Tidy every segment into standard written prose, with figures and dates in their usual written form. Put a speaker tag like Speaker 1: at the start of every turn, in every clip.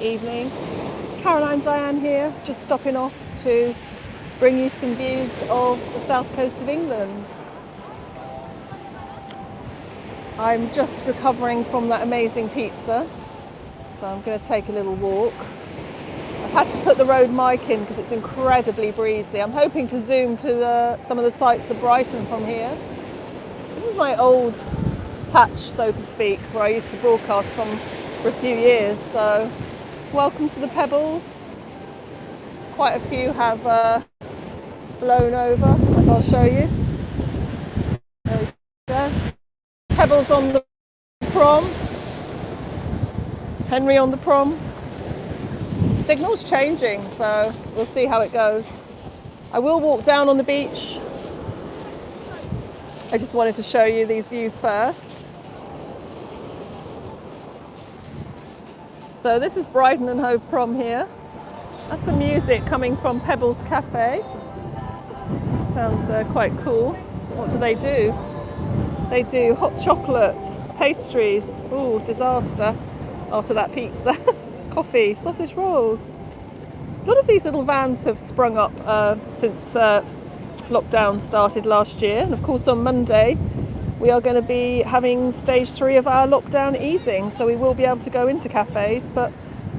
Speaker 1: Evening. Caroline Diane here, just stopping off to bring you some views of the south coast of England. I'm just recovering from that amazing pizza, so I'm going to take a little walk. I've had to put the road mic in because it's incredibly breezy. I'm hoping to zoom to some of the sights of Brighton from here. This is my old patch, so to speak, where I used to broadcast from for a few years. So welcome to the Pebbles. Quite a few have blown over, as I'll show you. There we go. Pebbles on the prom. Henry on the prom. Signal's changing, so we'll see how it goes. I will walk down on the beach. I just wanted to show you these views first. So this is Brighton and Hove Prom here. That's some music coming from Pebbles Cafe. Sounds quite cool. What do? They do hot chocolate, pastries. Ooh, disaster after that pizza. Coffee, sausage rolls. A lot of these little vans have sprung up since lockdown started last year. And of course on Monday we are going to be having stage 3 of our lockdown easing. So we will be able to go into cafes. But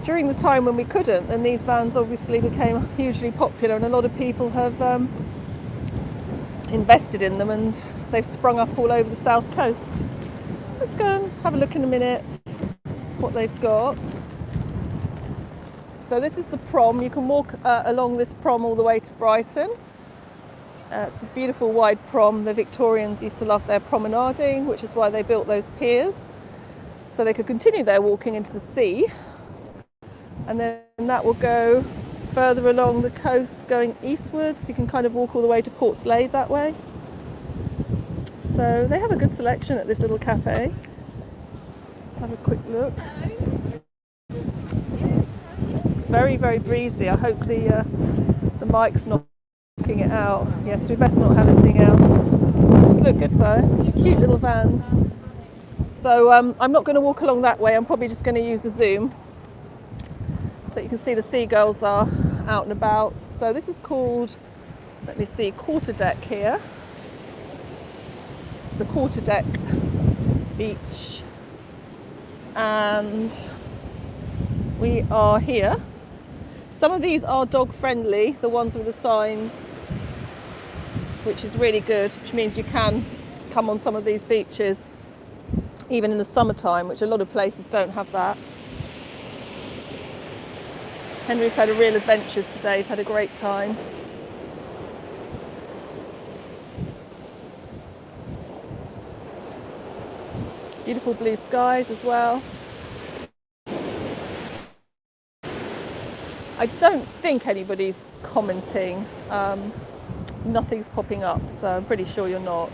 Speaker 1: during the time when we couldn't, then these vans obviously became hugely popular and a lot of people have invested in them and they've sprung up all over the south coast. Let's go and have a look in a minute what they've got. So this is the prom. You can walk along this prom all the way to Brighton. It's a beautiful wide prom. The Victorians used to love their promenading, which is why they built those piers, so they could continue their walking into the sea. And then that will go further along the coast going eastwards. You can kind of walk all the way to Portslade that way. So they have a good selection at this little cafe. Let's have a quick look. It's very, very breezy. I hope the mic's not knocking it out. Yes, we best not have anything else. These look good though. Cute little vans. So I'm not going to walk along that way. I'm probably just going to use a zoom. But you can see the seagulls are out and about. So this is called, let me see, quarterdeck here. It's the quarterdeck beach. And we are here. Some of these are dog friendly, the ones with the signs, which is really good, which means you can come on some of these beaches, even in the summertime, which a lot of places don't have that. Henry's had a real adventures today, he's had a great time. Beautiful blue skies as well. I don't think anybody's commenting. Nothing's popping up, so I'm pretty sure you're not.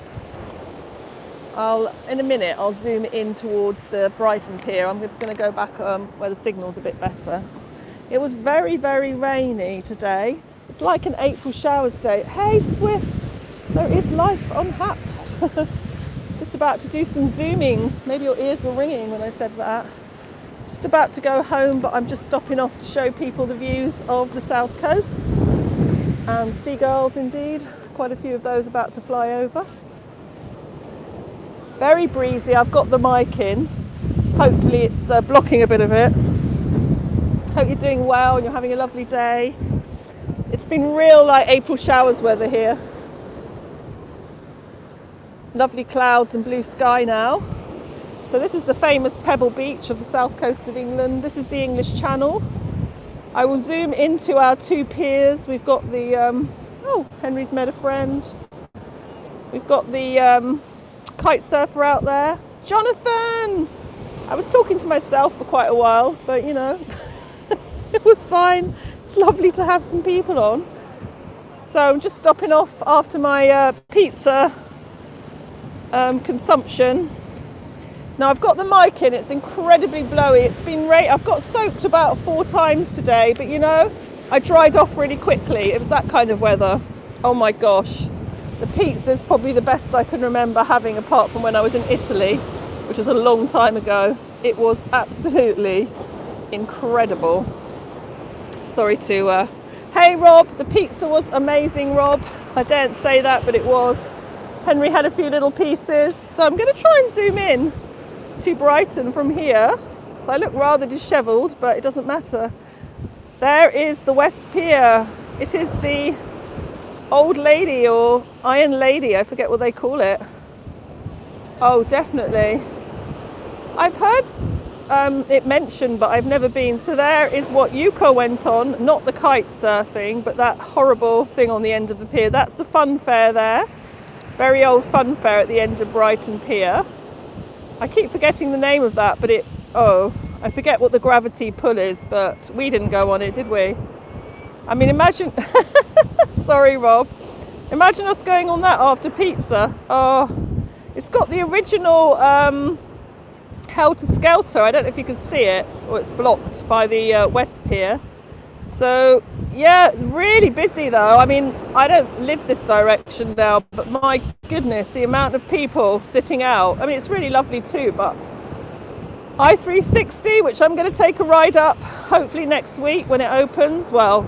Speaker 1: In a minute, I'll zoom in towards the Brighton Pier. I'm just going to go back where the signal's a bit better. It was very, very rainy today. It's like an April showers day. Hey, Swift, there is life on Haps. Just about to do some zooming. Maybe your ears were ringing when I said that. Just about to go home, but I'm just stopping off to show people the views of the south coast. And seagulls indeed, quite a few of those about to fly over. Very breezy. I've got the mic in. Hopefully it's blocking a bit of it. Hope you're doing well and you're having a lovely day. It's been real like April showers weather here. Lovely clouds and blue sky now. So this is the famous Pebble Beach of the south coast of England. This is the English Channel. I will zoom into our 2 piers. We've got the, oh, Henry's met a friend. We've got the kite surfer out there. Jonathan! I was talking to myself for quite a while, but you know, it was fine. It's lovely to have some people on. So I'm just stopping off after my pizza consumption. Now I've got the mic in, it's incredibly blowy. It's been I've got soaked about 4 times today, but you know, I dried off really quickly. It was that kind of weather. Oh my gosh. The pizza is probably the best I can remember having apart from when I was in Italy, which was a long time ago. It was absolutely incredible. Sorry to... Hey Rob, the pizza was amazing, Rob. I daren't say that, but it was. Henry had a few little pieces. So I'm going to try and zoom in to Brighton from here. So I look rather dishevelled, but it doesn't matter. There is the West Pier. It is the Old Lady or Iron Lady, I forget what they call it. Oh, definitely. I've heard it mentioned, but I've never been. So there is what Yuko went on, not the kite surfing, but that horrible thing on the end of the pier. That's the fun fair there. Very old fun fair at the end of Brighton Pier. I keep forgetting the name of that, but I forget what the gravity pull is, but we didn't go on it, did we? I mean, imagine, sorry Rob, imagine us going on that after pizza. Oh, it's got the original Helter Skelter. I don't know if you can see it, or it's blocked by the West Pier. So yeah, it's really busy though. I mean, I don't live this direction now, but my goodness, the amount of people sitting out. I mean, it's really lovely too, but I-360, which I'm going to take a ride up hopefully next week when it opens, well,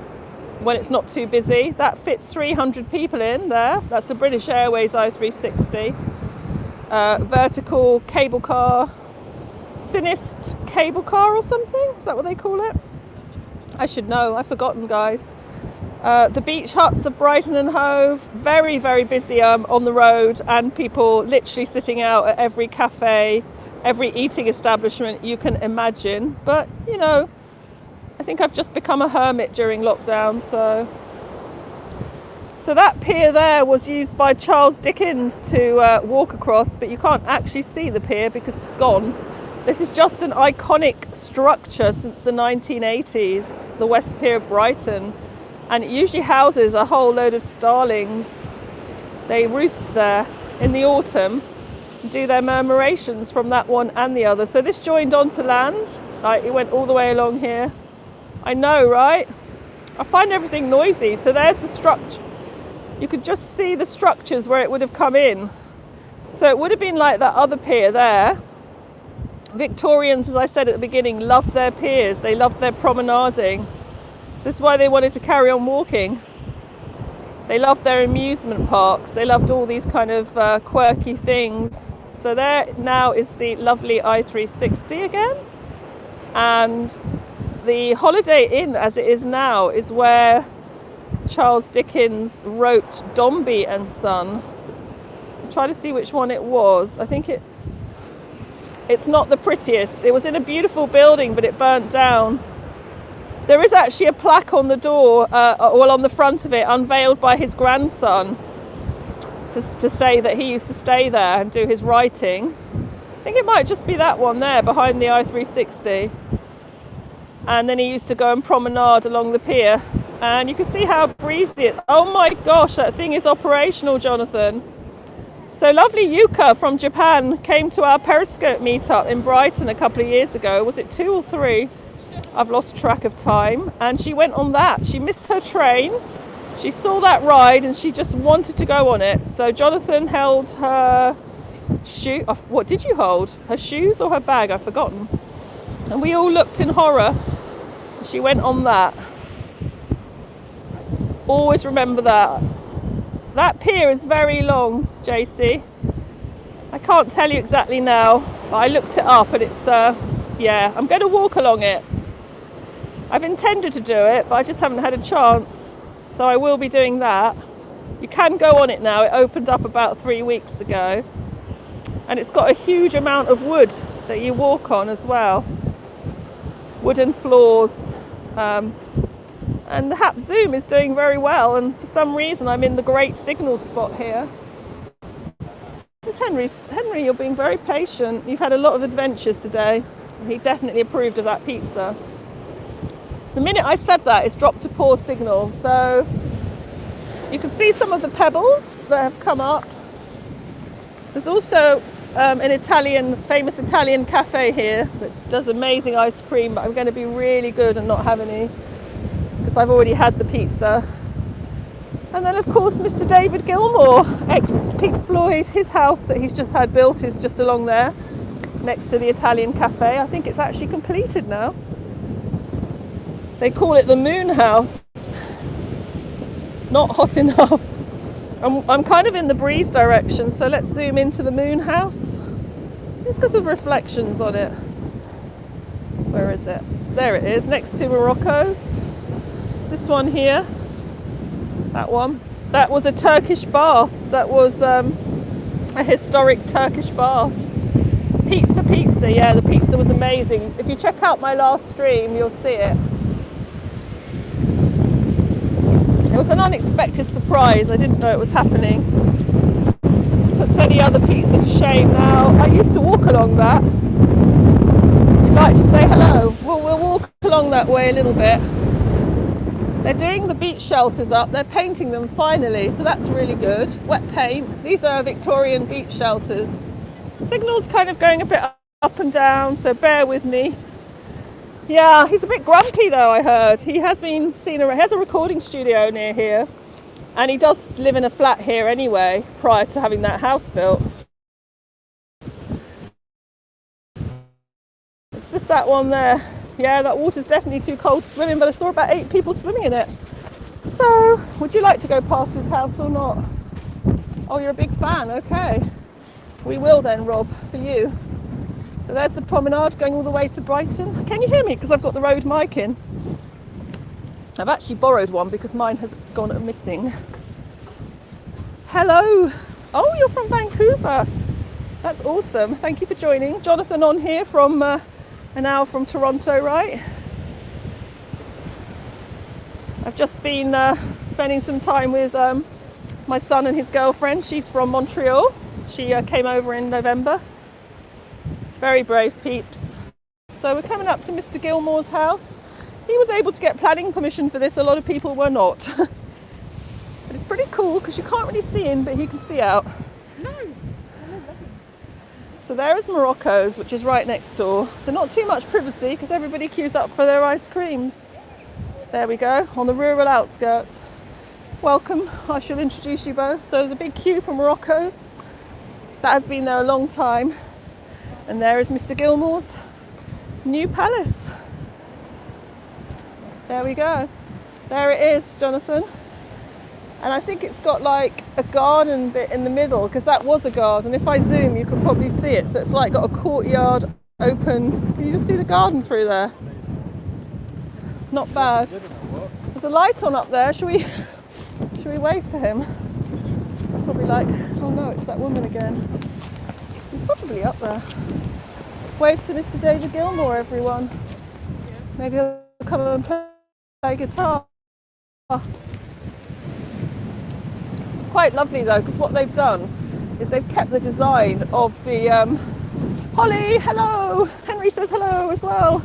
Speaker 1: when it's not too busy. That fits 300 people in there. That's the British Airways I-360. Vertical cable car, thinnest cable car or something, is that what they call it? I should know, I've forgotten, guys. The beach huts of Brighton and Hove, very, very busy on the road, and people literally sitting out at every cafe, every eating establishment you can imagine. But, you know, I think I've just become a hermit during lockdown, so that pier there was used by Charles Dickens to walk across, but you can't actually see the pier because it's gone. This is just an iconic structure since the 1980s, the West Pier of Brighton, and it usually houses a whole load of starlings. They roost there in the autumn and do their murmurations from that one and the other. So this joined onto land, like it went all the way along here. I know, right? I find everything noisy. So there's the structure. You could just see the structures where it would have come in. So it would have been like that other pier there. Victorians, as I said at the beginning, loved their piers. They loved their promenading. So this is why they wanted to carry on walking. They loved their amusement parks. They loved all these kind of quirky things. So there now is the lovely I-360 again. And the Holiday Inn, as it is now, is where Charles Dickens wrote Dombey and Son. I'm trying to see which one it was. I think it's not the prettiest. It was in a beautiful building, but it burnt down. There is actually a plaque on the door, well, on the front of it, unveiled by his grandson to say that he used to stay there and do his writing. I think it might just be that one there behind the I-360. And then he used to go and promenade along the pier. And you can see how breezy it is. Oh my gosh, that thing is operational, Jonathan. So lovely Yuka from Japan came to our Periscope meetup in Brighton a couple of years ago. Was it 2 or 3? I've lost track of time. And she went on that. She missed her train. She saw that ride and she just wanted to go on it. So Jonathan held her shoe. What did you hold? Her shoes or her bag? I've forgotten. And we all looked in horror. She went on that. Always remember that. That pier is very long, JC. I can't tell you exactly now, but I looked it up and it's, yeah, I'm going to walk along it. I've intended to do it, but I just haven't had a chance. So I will be doing that. You can go on it now. It opened up about 3 weeks ago. And it's got a huge amount of wood that you walk on as well. Wooden floors. And the Hap Zoom is doing very well, and for some reason I'm in the great signal spot here. It's Henry, you're being very patient. You've had a lot of adventures today. He definitely approved of that pizza. The minute I said that, it's dropped a poor signal. So you can see some of the pebbles that have come up. There's also an famous Italian cafe here that does amazing ice cream, but I'm going to be really good and not have any, because I've already had the pizza. And then of course Mr. David Gilmour, ex-Pink Floyd, his house that he's just had built is just along there next to the Italian cafe. I think it's actually completed now. They call it the moon house. Not hot enough. I'm kind of in the breeze direction, so let's zoom into the moon house. It's got some reflections on it. Where is it? There it is, next to Morocco's. This one here, that one. That was a Turkish baths. That was a historic Turkish baths. Pizza, yeah, the pizza was amazing. If you check out my last stream, you'll see it. It was an unexpected surprise. I didn't know it was happening. Puts any other pizza to shame now. I used to walk along that. You'd like to say hello? We'll walk along that way a little bit. They're doing the beach shelters up. They're painting them finally, so that's really good. Wet paint. These are Victorian beach shelters. Signal's kind of going a bit up and down, so bear with me. Yeah, he's a bit grumpy though, I heard. He has been seen, he has a recording studio near here, and he does live in a flat here anyway, prior to having that house built. It's just that one there. Yeah, that water's definitely too cold to swim in, but I saw about 8 people swimming in it. So, would you like to go past his house or not? Oh, you're a big fan, okay. We will then, Rob, for you. So there's the promenade going all the way to Brighton. Can you hear me? Because I've got the Rode mic in. I've actually borrowed one because mine has gone missing. Hello. Oh, you're from Vancouver. That's awesome. Thank you for joining. Jonathan on here from an hour from Toronto, right? I've just been spending some time with my son and his girlfriend. She's from Montreal. She came over in November. Very brave peeps. So we're coming up to Mr. Gilmore's house. He was able to get planning permission for this. A lot of people were not. But it's pretty cool because you can't really see in, but he can see out. No. So there is Morocco's, which is right next door. So not too much privacy because everybody queues up for their ice creams. There we go, on the rural outskirts. Welcome, I shall introduce you both. So there's a big queue for Morocco's. That has been there a long time. And there is Mr. Gilmore's new palace. There we go. There it is, Jonathan. And I think it's got like a garden bit in the middle because that was a garden. If I zoom, you can probably see it. So it's like got a courtyard open. Can you just see the garden through there? Not bad. There's a light on up there. Should we wave to him? It's probably like, oh no, it's that woman again. He's probably up there. Wave to Mr. David Gilmore, everyone. Maybe he'll come and play guitar. It's quite lovely though, because what they've done is they've kept the design of the Holly, hello! Henry says hello as well.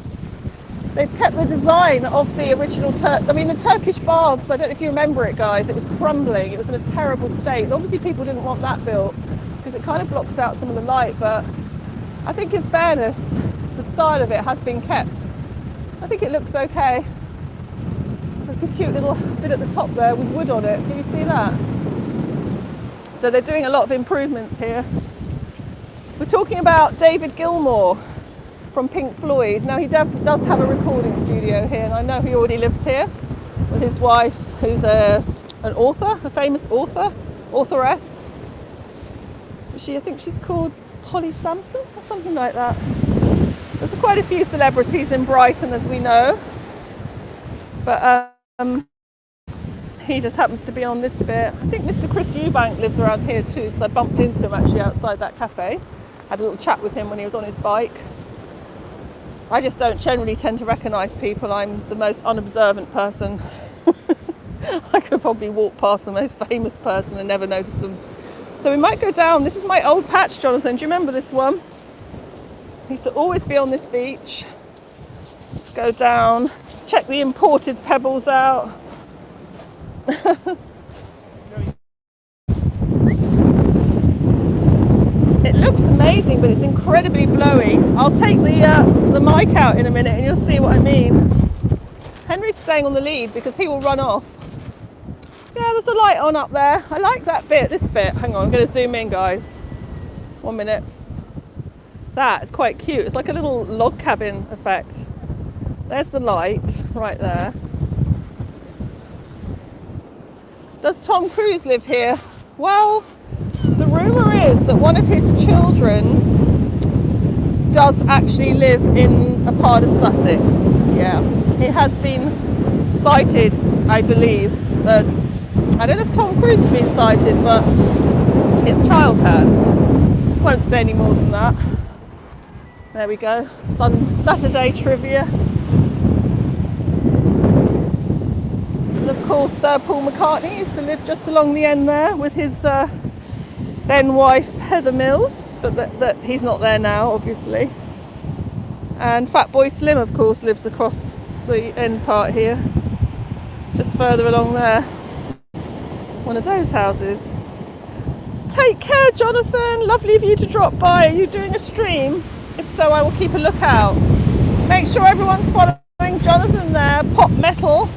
Speaker 1: They've kept the design of the original the Turkish baths. I don't know if you remember it, guys. It was crumbling. It was in a terrible state. And obviously people didn't want that built because it kind of blocks out some of the light, but I think in fairness, the style of it has been kept. I think it looks okay. It's like a cute little bit at the top there with wood on it. Can you see that? So they're doing a lot of improvements here. We're talking about David Gilmour from Pink Floyd. Now he does have a recording studio here, and I know he already lives here with his wife, who's an author, a famous authoress. I think she's called Holly Sampson or something like that. There's quite a few celebrities in Brighton, as we know, but he just happens to be on this bit. I think Mr. Chris Eubank lives around here too, because I bumped into him actually outside that cafe. Had a little chat with him when he was on his bike. I just don't generally tend to recognise people. I'm the most unobservant person. I could probably walk past the most famous person and never notice them. So we might go down. This is my old patch, Jonathan. Do you remember this one? I used to always be on this beach. Let's go down. Check the imported pebbles out. It looks amazing, but it's incredibly blowy. I'll take the mic out in a minute and you'll see what I mean. Henry's staying on the lead because he will run off. Yeah, there's a light on up there. I like that bit, this bit. Hang on, I'm going to zoom in, guys. 1 minute. That is quite cute. It's like a little log cabin effect. There's the light right there. Does Tom Cruise live here? Well, the rumour is that one of his children does actually live in a part of Sussex. Yeah, he has been sighted, I believe. I don't know if Tom Cruise has been sighted, but his child has. Won't say any more than that. There we go. Saturday trivia. And of course, Paul McCartney used to live just along the end there with his then wife Heather Mills, but that he's not there now, obviously. And Fatboy Slim, of course, lives across the end part here, just further along there. One of those houses. Take care, Jonathan. Lovely of you to drop by. Are you doing a stream? If so, I will keep a lookout. Make sure everyone's following Jonathan there. Pop Metal,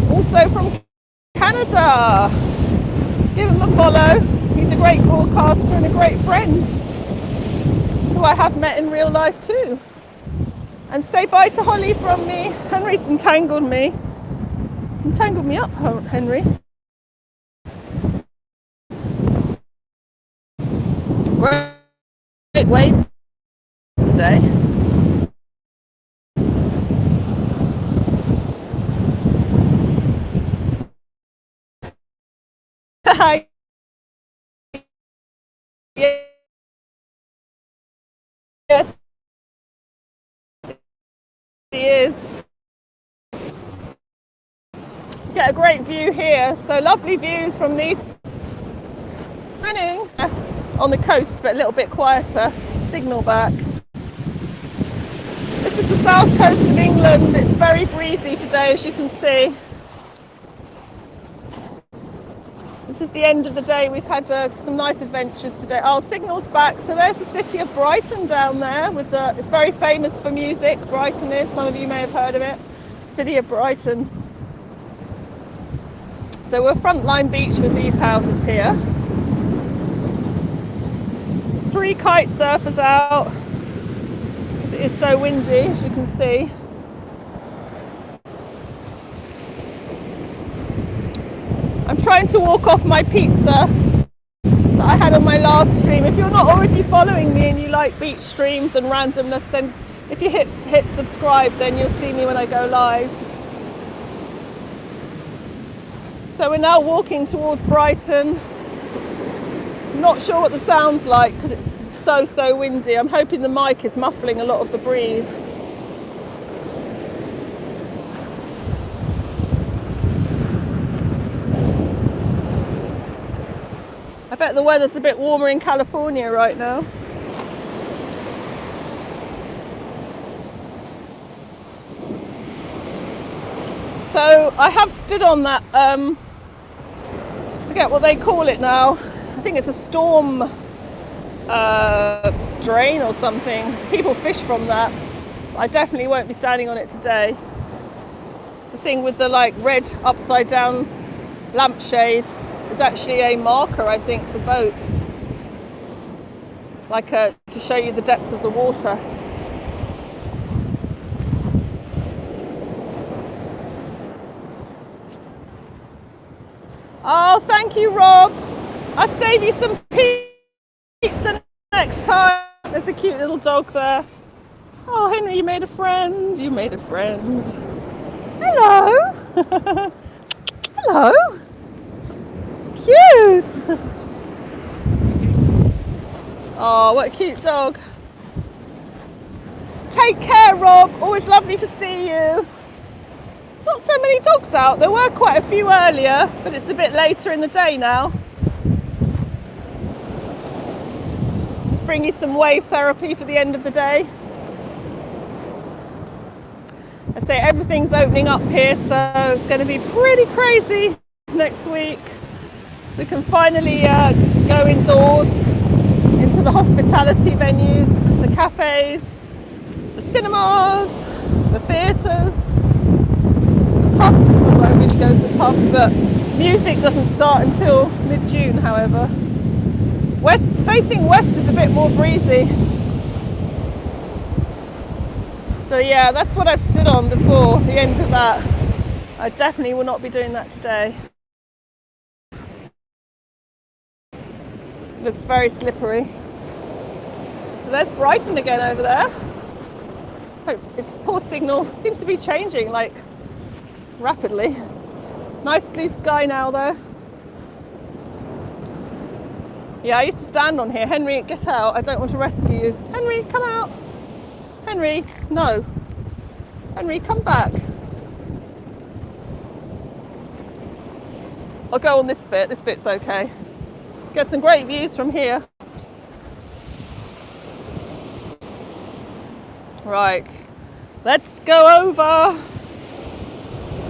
Speaker 1: also from Canada. Give him a follow. He's a great broadcaster and a great friend who I have met in real life too. And say bye to Holly from me. Henry's entangled me. Entangled me up, Henry. Great waves today. Hi. Yes, he is. Get a great view here. So lovely views from these. Running on the coast, but a little bit quieter. Signal back. This is the south coast of England. It's very breezy today, as you can see. This is the end of the day. We've had some nice adventures today. Oh, signal's back. So there's the city of Brighton down there. It's very famous for music. Brighton is. Some of you may have heard of it. City of Brighton. So we're Frontline Beach with these houses here. 3 kite surfers out. It is so windy, as you can see. I'm trying to walk off my pizza that I had on my last stream. If you're not already following me and you like beach streams and randomness, then if you hit subscribe, then you'll see me when I go live. So we're now walking towards Brighton. I'm not sure what the sound's like because it's so windy. I'm hoping the mic is muffling a lot of the breeze. I bet the weather's a bit warmer in California right now. So I have stood on that, I forget what they call it now. I think it's a storm drain or something. People fish from that. I definitely won't be standing on it today. The thing with the red upside down lampshade is actually a marker, I think, for boats. To show you the depth of the water. Oh, thank you, Rob. I'll save you some pizza next time. There's a cute little dog there. Oh, Henry, you made a friend. You made a friend. Hello. Hello. Cute. Oh, what a cute dog. Take care, Rob. Always lovely to see you. Not so many dogs out. There were quite a few earlier, but it's a bit later in the day now. Just bring you some wave therapy for the end of the day. I say everything's opening up here, so it's going to be pretty crazy next week. So we can finally go indoors into the hospitality venues, the cafes, the cinemas, the theatres. Pubs. I won't really go to a pub, but music doesn't start until mid-June, however. Facing west is a bit more breezy. So yeah, that's what I've stood on before, the end of that. I definitely will not be doing that today. Looks very slippery. So there's Brighton again over there. Hope its poor signal seems to be changing like rapidly. Nice blue sky now though. Yeah, I used to stand on here. Henry, get out. I don't want to rescue you. Henry, come out. Henry, no. Henry, come back. I'll go on this bit. This bit's okay. Get some great views from here. Right. Let's go over.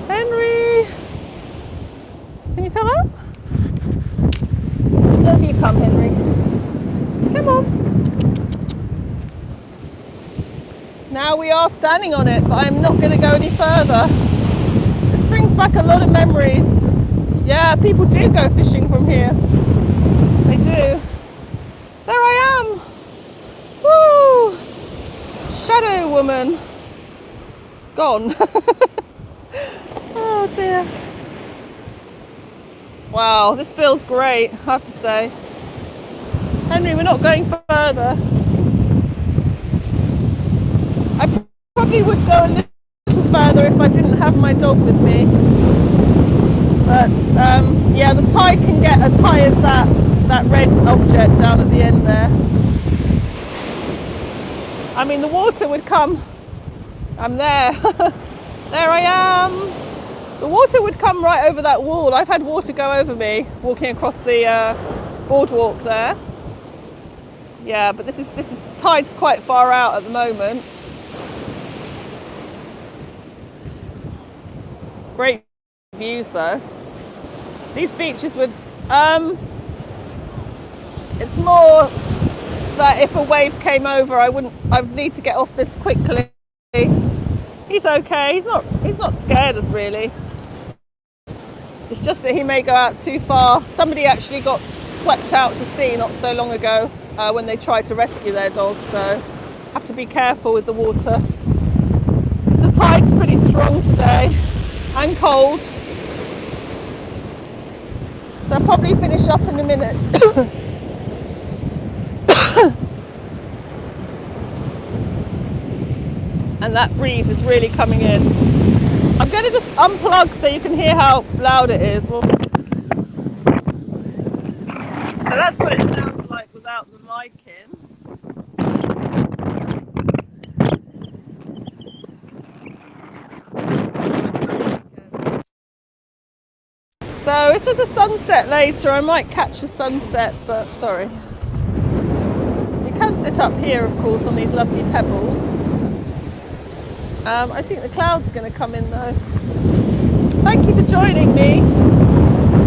Speaker 1: Henry. Can you come up? Over you come, Henry. Come on. Now we are standing on it, but I'm not going to go any further. This brings back a lot of memories. Yeah, people do go fishing from here. They do. There I am. Woo! Shadow woman. Gone. Oh dear. Wow, this feels great, I have to say. Henry, we're not going further. I probably would go a little further if I didn't have my dog with me. But yeah, the tide can get as high as that red object down at the end there. I mean, the water would come. I'm there. There I am. The water would come right over that wall. I've had water go over me walking across the boardwalk there. Yeah, but this is tide's quite far out at the moment. Great views though. These beaches would it's more that if a wave came over I'd need to get off this quickly. He's okay, he's not scared us really. It's just that he may go out too far. Somebody actually got swept out to sea not so long ago when they tried to rescue their dog, so have to be careful with the water. Because the tide's pretty strong today and cold. So I'll probably finish up in a minute. And that breeze is really coming in. I'm going to just unplug so you can hear how loud it is. So that's what it sounds like without the mic in. So if there's a sunset later, I might catch a sunset, but sorry. You can sit up here, of course, on these lovely pebbles. I think the cloud's going to come in though. Thank you for joining me,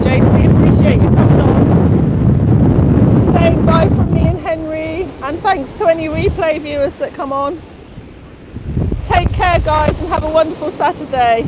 Speaker 1: JC. Appreciate you coming on. Saying bye from me and Henry, and thanks to any replay viewers that come on. Take care, guys, and have a wonderful Saturday.